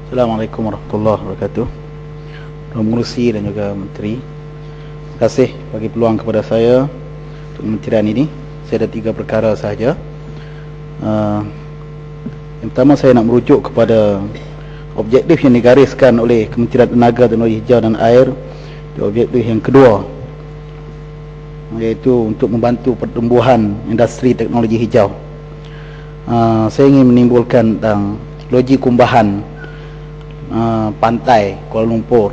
Assalamualaikum warahmatullahi wabarakatuh. Pengurusi dan juga Menteri, terima kasih bagi peluang kepada saya untuk kementerian ini. Saya ada 3 perkara sahaja. Yang pertama, saya nak merujuk kepada objektif yang digariskan oleh Kementerian Tenaga, Teknologi Hijau dan Air. Objektif yang kedua, iaitu untuk membantu pertumbuhan industri teknologi hijau. Saya ingin menimbulkan tentang loji kumbahan pantai Kuala Lumpur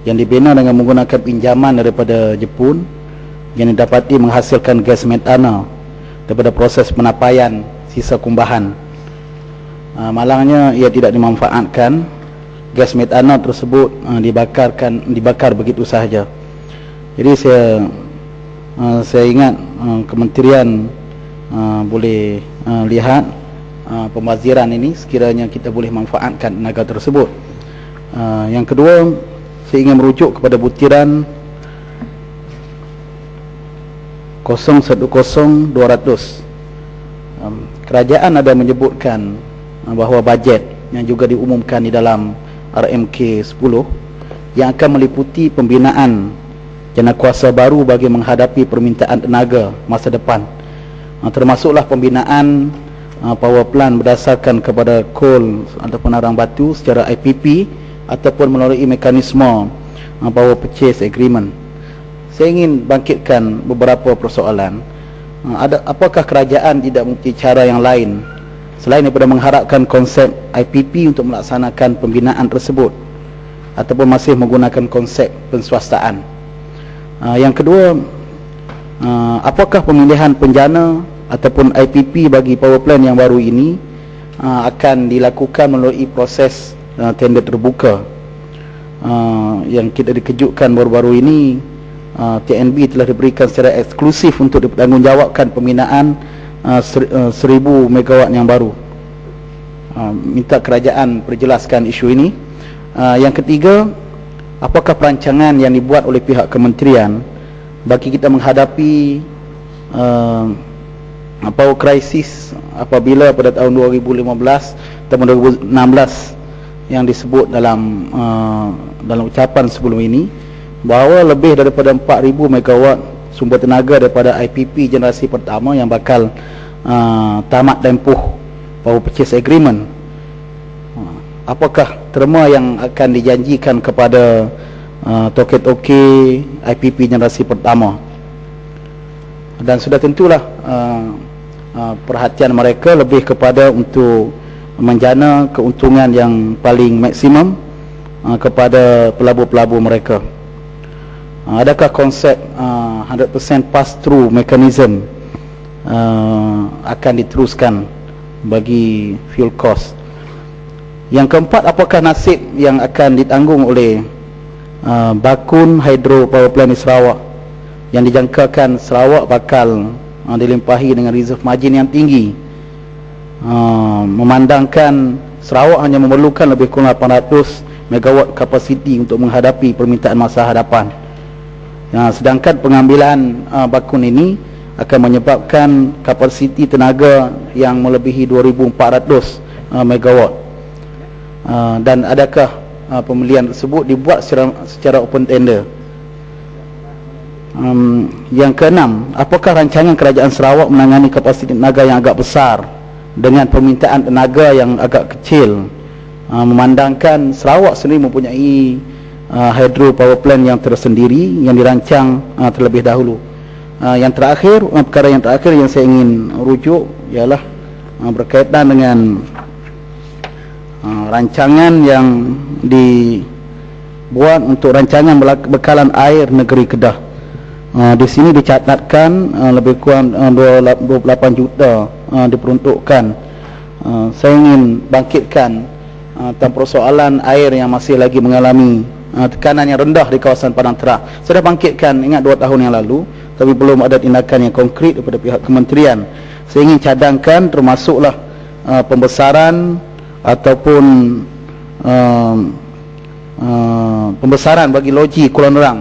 yang dibina dengan menggunakan pinjaman daripada Jepun, yang didapati menghasilkan gas metana daripada proses penapaian sisa kumbahan. Malangnya ia tidak dimanfaatkan. Gas metana tersebut dibakar begitu sahaja. Jadi saya ingat kementerian boleh lihat pembaziran ini, sekiranya kita boleh manfaatkan tenaga tersebut. Yang kedua, saya ingin merujuk kepada butiran 010200. Kerajaan ada menyebutkan bahawa bajet yang juga diumumkan di dalam RMK 10 yang akan meliputi pembinaan janakuasa baru bagi menghadapi permintaan tenaga masa depan, termasuklah pembinaan power plant berdasarkan kepada coal ataupun arang batu secara IPP ataupun melalui mekanisme power purchase agreement. Saya ingin bangkitkan beberapa persoalan. Apakah kerajaan tidak mempunyai cara yang lain selain daripada mengharapkan konsep IPP untuk melaksanakan pembinaan tersebut, ataupun masih menggunakan konsep penswastaan? Yang kedua, apakah pemilihan penjana ataupun IPP bagi power plant yang baru ini akan dilakukan melalui proses tender terbuka? Yang kita dikejutkan baru-baru ini, TNB telah diberikan secara eksklusif untuk dipertanggungjawabkan pembinaan 1000 megawatt yang baru. Minta kerajaan perjelaskan isu ini. Yang ketiga, apakah perancangan yang dibuat oleh pihak kementerian bagi kita menghadapi power crisis apabila pada tahun 2015 atau 2016 yang disebut dalam ucapan sebelum ini, bahawa lebih daripada 4000 megawatt sumber tenaga daripada IPP generasi pertama yang bakal tamat tempoh power purchase agreement. Apakah terma yang akan dijanjikan kepada toke-toke IPP generasi pertama? Dan sudah tentulah perhatian mereka lebih kepada untuk menjana keuntungan yang paling maksimum kepada pelabur-pelabur mereka. Adakah konsep 100% pass-through mechanism akan diteruskan bagi fuel cost? Yang keempat, apakah nasib yang akan ditanggung oleh Bakun Hydro Power Plant di Sarawak, yang dijangkakan Sarawak bakal dilimpahi dengan reserve margin yang tinggi, memandangkan Sarawak hanya memerlukan lebih kurang 800 megawatt kapasiti untuk menghadapi permintaan masa hadapan. Sedangkan pengambilan Bakun ini akan menyebabkan kapasiti tenaga yang melebihi 2400 megawatt. Dan adakah pembelian tersebut dibuat secara open tender? Yang keenam, apakah rancangan kerajaan Sarawak menangani kapasiti tenaga yang agak besar dengan permintaan tenaga yang agak kecil, memandangkan Sarawak sendiri mempunyai hydro power plant yang tersendiri yang dirancang terlebih dahulu. Yang terakhir, perkara yang terakhir yang saya ingin rujuk ialah berkaitan dengan rancangan yang dibuat untuk rancangan bekalan air negeri Kedah. Di sini dicatatkan lebih kurang 28 juta diperuntukkan. Saya ingin bangkitkan tentang persoalan air yang masih lagi mengalami tekanan yang rendah di kawasan Padang Terah. Saya dah bangkitkan, ingat 2 tahun yang lalu, tapi belum ada tindakan yang konkret daripada pihak kementerian. Saya ingin cadangkan termasuklah pembesaran ataupun pembesaran bagi loji Kuala Nerang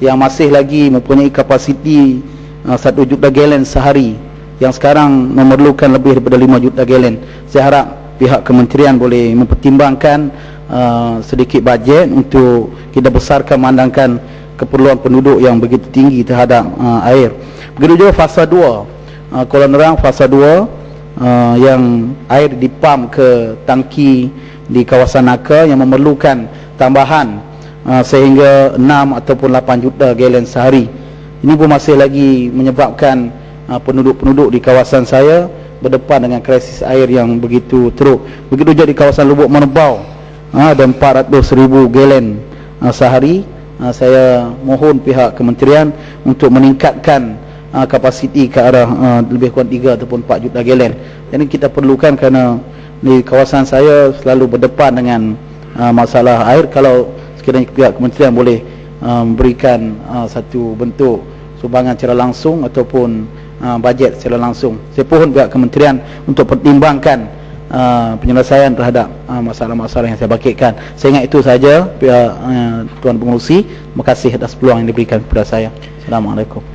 yang masih lagi mempunyai kapasiti 1 juta galen sehari, yang sekarang memerlukan lebih daripada 5 juta galen. Saya harap pihak kementerian boleh mempertimbangkan sedikit bajet untuk kita besarkan memandangkan keperluan penduduk yang begitu tinggi terhadap air. Begitu juga fasa 2, Kuala Nerang fasa 2 yang air dipam ke tangki di kawasan Naka yang memerlukan tambahan sehingga 6 ataupun 8 juta galen sehari. Ini pun masih lagi menyebabkan penduduk-penduduk di kawasan saya berdepan dengan krisis air yang begitu teruk. Begitu juga di kawasan Lubuk Merbau, ada 400,000 galen sehari. Saya mohon pihak kementerian untuk meningkatkan kapasiti ke arah lebih kurang 3 ataupun 4 juta galen. Jadi kita perlukan, kerana di kawasan saya selalu berdepan dengan masalah air. Kalau sekiranya pihak kementerian boleh memberikan satu bentuk sumbangan secara langsung ataupun bajet secara langsung, saya mohon pihak kementerian untuk pertimbangkan penyelesaian terhadap masalah-masalah yang saya bangkitkan. Saya ingat itu saja pihak Tuan Pengerusi. Terima kasih atas peluang yang diberikan kepada saya. Assalamualaikum.